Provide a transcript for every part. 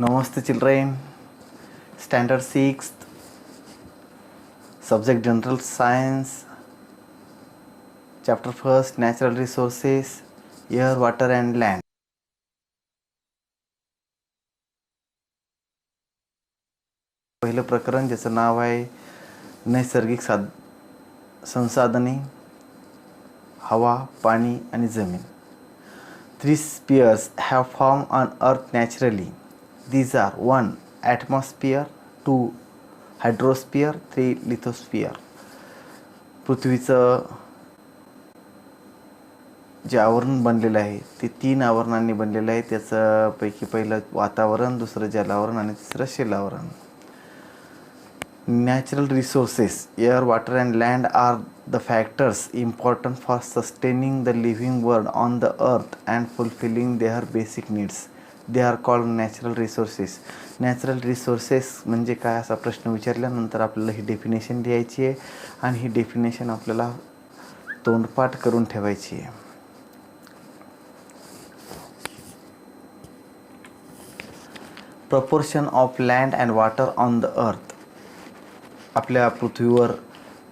Namaste children, Standard 6th, Subject General Science, Chapter 1st, Natural Resources, Air, Water and Land. पहिलं प्रकरण ज्याचं नाव आहे नैसर्गिक संसाधने, हवा, पाणी आणि जमीन. 3 spheres have formed on earth naturally. These are 1. Atmosphere, 2. Hydrosphere, 3. Lithosphere. पृथ्वीचं जे आवरण बनलेलं आहे ते 3 आवरणांनी बनलेलं आहे. त्याच्यापैकी पहिलं वातावरण, दुसरं जलावरण आणि तिसरं शिलावरण. Natural resources, air, water and land are the factors important for sustaining the living world on the earth and fulfilling their basic needs. They are called natural resources. Natural resources म्हणजे काय असा प्रश्न विचारल्यानंतर आपल्याला ही डेफिनेशन लिहायची आहे आणि ही definition आपल्याला तोंडपाठ करून ठेवायची आहे. Proportion of land and water on the earth. आपल्या पृथ्वीवर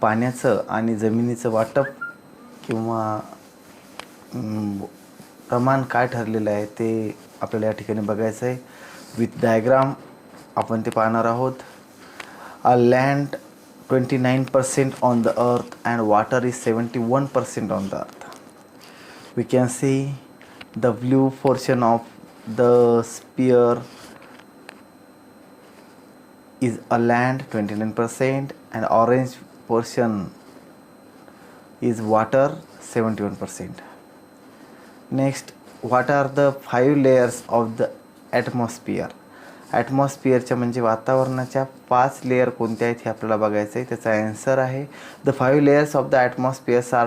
पाण्याचं आणि जमिनीचं वाटप किंवा प्रमाण काय ठरलेलं आहे ते आपल्याला या ठिकाणी बघायचं आहे. विथ डायग्राम आपण ते पाहणार आहोत. A land 29% on the earth and water is 71% on the earth. We can see the blue portion of the sphere is a land 29% and orange portion is water 71%. Next, what are the 5 layers of the atmosphere? ॲटमॉस्फिअरच्या म्हणजे वातावरणाच्या 5 layer कोणत्या आहेत हे आपल्याला बघायचं आहे. त्याचा answer आहे the 5 layers of the atmospheres are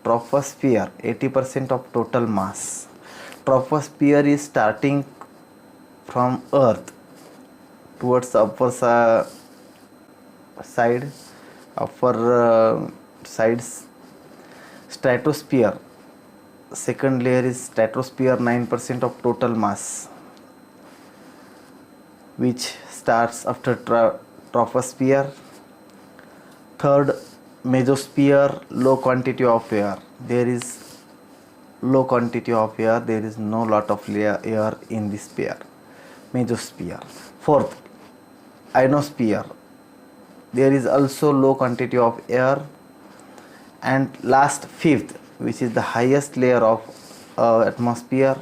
troposphere 80% of total mass. Troposphere is starting from earth towards the upper sides. Stratosphere, second layer is stratosphere, 9% of total mass, which starts after troposphere. Third, mesosphere, low quantity of air. There is low quantity of air, there is no lot of air in this sphere, mesosphere. Fourth, ionosphere, there is also low quantity of air. And last, fifth, which is the highest layer of atmosphere,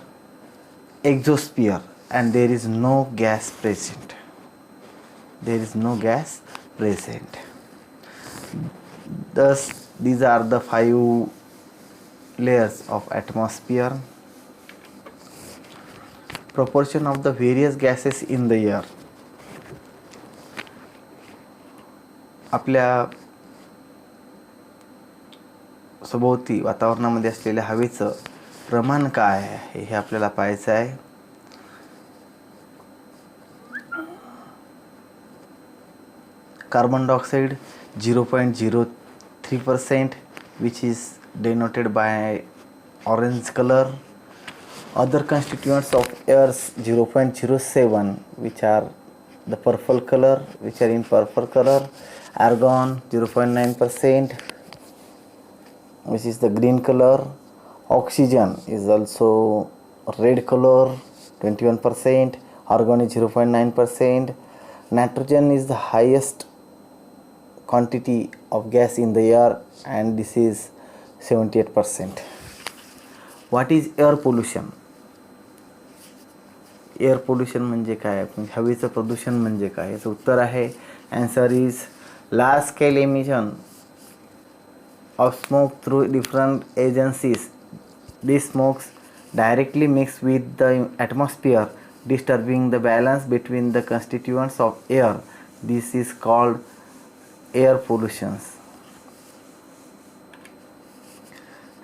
exosphere, and there is no gas present. There is no gas present. Thus these are the 5 layers of atmosphere. Proportion of the various gases in the air. आपल्या सभोवती वातावरणामध्ये असलेल्या हवेचं प्रमाण काय आहे हे आपल्याला पाहायचं आहे. Carbon dioxide 0.03%, which is denoted by orange color. Other constituents of air 0.07, which are the purple color, which are in purple color. Argon 0.9%, which is the green color. Oxygen is also red color 21%. Argon is 0.9%. Nitrogen is the highest quantity of gas in the air and this is 78%. What is air pollution? Air pollution म्हणजे काय, हवेचं प्रदूषण म्हणजे काय, याचं उत्तर आहे answer is large scale emission of smoke through different agencies. This smokes directly mix with the atmosphere disturbing the balance between the constituents of air. This is called air pollutions.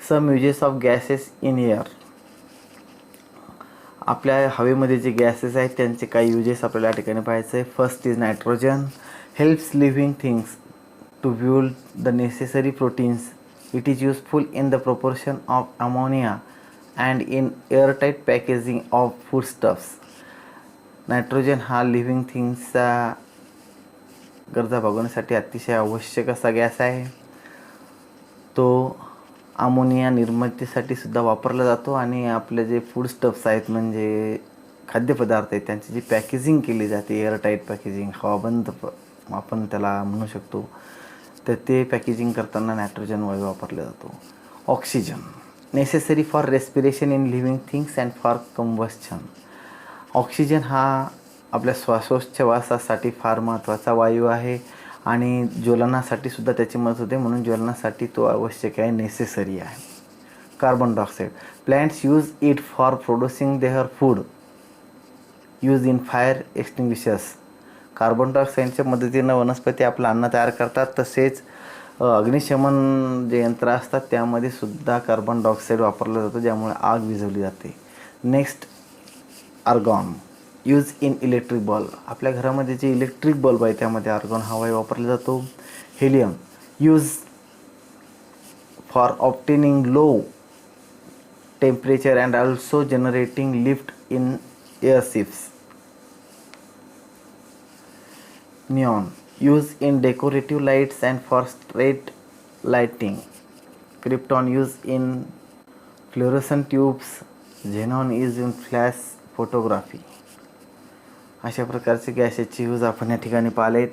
Some uses of gases in air. आपल्या हवेमध्ये जे gases आहेत त्यांचे काही uses आपल्याला या ठिकाणी पाहायचं आहे. First is nitrogen, helps living things to build the necessary proteins. It is useful in the proportion of ammonia and in airtight packaging of foodstuffs. Nitrogen हा लिव्हिंग थिंग्सचा गरजा भागवण्यासाठी अतिशय आवश्यक असा गॅस आहे. तो अमोनिया निर्मितीसाठी सुद्धा वापरला जातो आणि आपले जे फूड स्टफ्स आहेत म्हणजे खाद्यपदार्थ आहेत त्यांची जी पॅकेजिंग केली जाते, एअरटाईट पॅकेजिंग, हवाबंद आपण त्याला म्हणू शकतो, तर ते पॅकेजिंग करताना नायट्रोजन वायू वापरला जातो. Oxygen necessary for respiration in living things and for combustion. Oxygen हा आपल्या श्वासोच्छवासासाठी फार महत्त्वाचा वायू आहे आणि ज्वलनासाठी सुद्धा त्याची मदत होते, म्हणून ज्वलनासाठी तो आवश्यक आहे, नेसेसरी आहे. Carbon dioxide plants use it for producing their food use in fire extinguishers. Carbon डायऑक्साईडच्या मदतीनं वनस्पती आपलं अन्न तयार करतात. तसेच अग्निशमन जे यंत्र असतात त्यामध्ये सुद्धा कार्बन डायऑक्साईड वापरलं जातं, ज्यामुळे आग विझवली जाते. Next argon use in electric bulb. आपल्या घरामध्ये जे इलेक्ट्रिक बल्ब आहे त्यामध्ये आर्गॉन हा वायू वापरला जातो. Helium use for obtaining low temperature and also generating lift in airships. Neon use in decorative lights and for street lighting. Krypton use in fluorescent tubes. Xenon use in flash photography. अशा प्रकारचे गॅसेसचे use आपण या ठिकाणी पाहिलेत.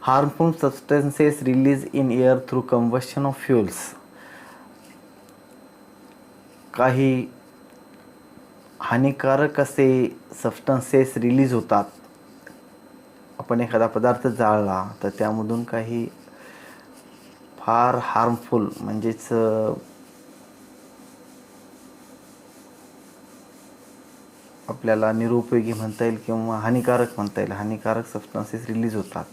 Harmful substances release in air through combustion of fuels. काही हानिकारक असे सबस्टन्सेस रिलीज होतात. आपण एखादा पदार्थ जाळला तर त्यामधून काही फार हार्मफुल म्हणजेच आपल्याला निरुपयोगी म्हणता येईल किंवा हानिकारक म्हणता येईल, हानिकारक सबस्टन्सेस रिलीज होतात.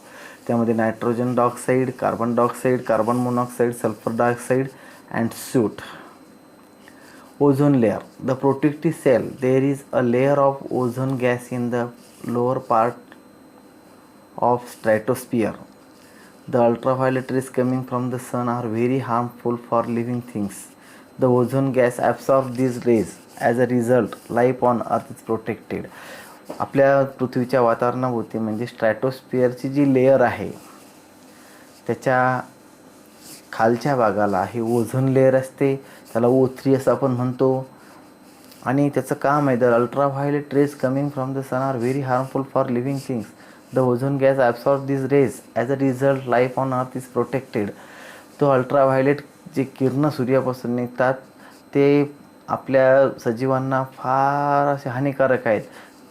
त्यामध्ये nitrogen dioxide, carbon dioxide, carbon monoxide, sulphur dioxide and soot. Ozone layer the protective cell. There is a layer of ozone gas in the lower part of stratosphere. The ultraviolet rays coming from the sun are very harmful for living things. The ozone gas absorbs these rays. As a result, life on earth is protected. आपल्या पृथ्वीच्या वातावरणाभोवती म्हणजे स्ट्रॅटोस्फिअरची जी layer आहे त्याच्या खालच्या भागाला हे ozone layer असते, त्याला O3 असं आपण म्हणतो. आणि त्याचं काम आहे, the ultraviolet rays coming from the sun are very harmful for living things. The ozone gas absorbs these rays. As a result, life on earth is protected. तो अल्ट्राव्हायोलेट जे किरणं सूर्यापासून निघतात ते आपल्या सजीवांना फार असे हानिकारक आहेत.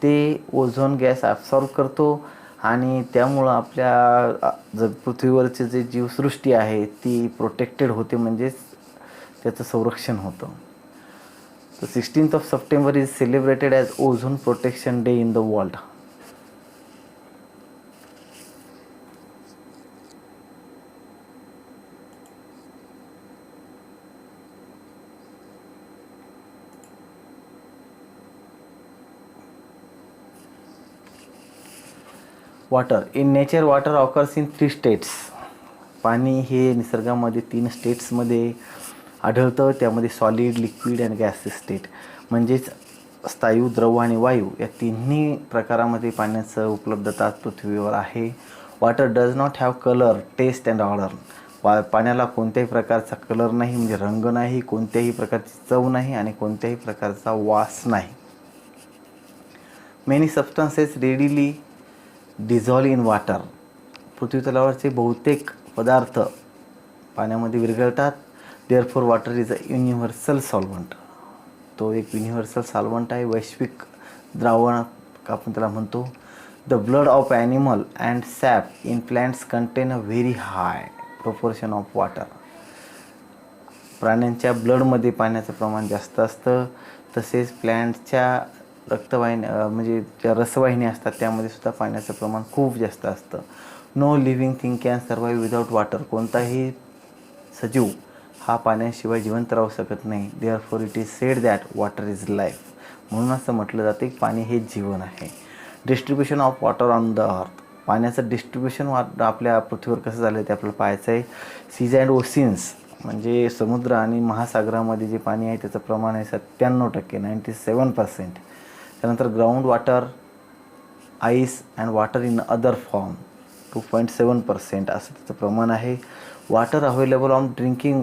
ते ओझोन गॅस ॲब्सॉर्ब करतो आणि त्यामुळं आपल्या पृथ्वीवरचे जे जीवसृष्टी आहे ती प्रोटेक्टेड होते, म्हणजेच त्याचं संरक्षण होतं. तर 16th of September is celebrated as ozone protection day in the world. Water in nature. Water occurs in 3 states. पाणी हे निसर्गामध्ये 3 स्टेट्समध्ये आढळतं. त्यामध्ये solid, liquid and gases state, म्हणजेच स्थायू, द्रव आणि वायू या तिन्ही प्रकारामध्ये पाण्याचं उपलब्धता पृथ्वीवर आहे. Water does not have colour, taste and order. पाण्याला कोणत्याही प्रकारचा कलर नाही, म्हणजे रंग नाही, कोणत्याही प्रकारची चव नाही आणि कोणत्याही प्रकारचा वास नाही. Many substances readily dissolve in water. पृथ्वीतलावरचे बहुतेक पदार्थ पाण्यामध्ये विरघळतात. Therefore water is a universal solvent. तो एक युनिव्हर्सल सॉल्व्हंट आहे, वैश्विक द्रावण आपण त्याला म्हणतो. The blood of animal and SAP in plants contain a very high proportion of water. प्राण्यांच्या ब्लडमध्ये पाण्याचं प्रमाण जास्त असतं. तसेच प्लॅन्टच्या रक्तवाहिन्या म्हणजे ज्या रसवाहिन्या असतात त्यामध्ये सुद्धा पाण्याचं प्रमाण खूप जास्त असतं. No living thing can survive without water. कोणताही सजीव हा पाण्याशिवाय जिवंत राहू शकत नाही. Therefore it is said that water is life. म्हणून असं म्हटलं जाते की पाणी हे जीवन आहे. Distribution of water on the earth. पाण्याचं डिस्ट्रीब्युशन आपल्या पृथ्वीवर कसं झालं आहे ते आपल्याला पाहायचं आहे. सीज अँड ओशिन्स म्हणजे समुद्र आणि महासागरामध्ये जे पाणी आहे त्याचं प्रमाण आहे 97%, 97%. त्यानंतर ground water, ice and water in other form 2.7% असं त्याचं प्रमाण आहे. Water available on drinking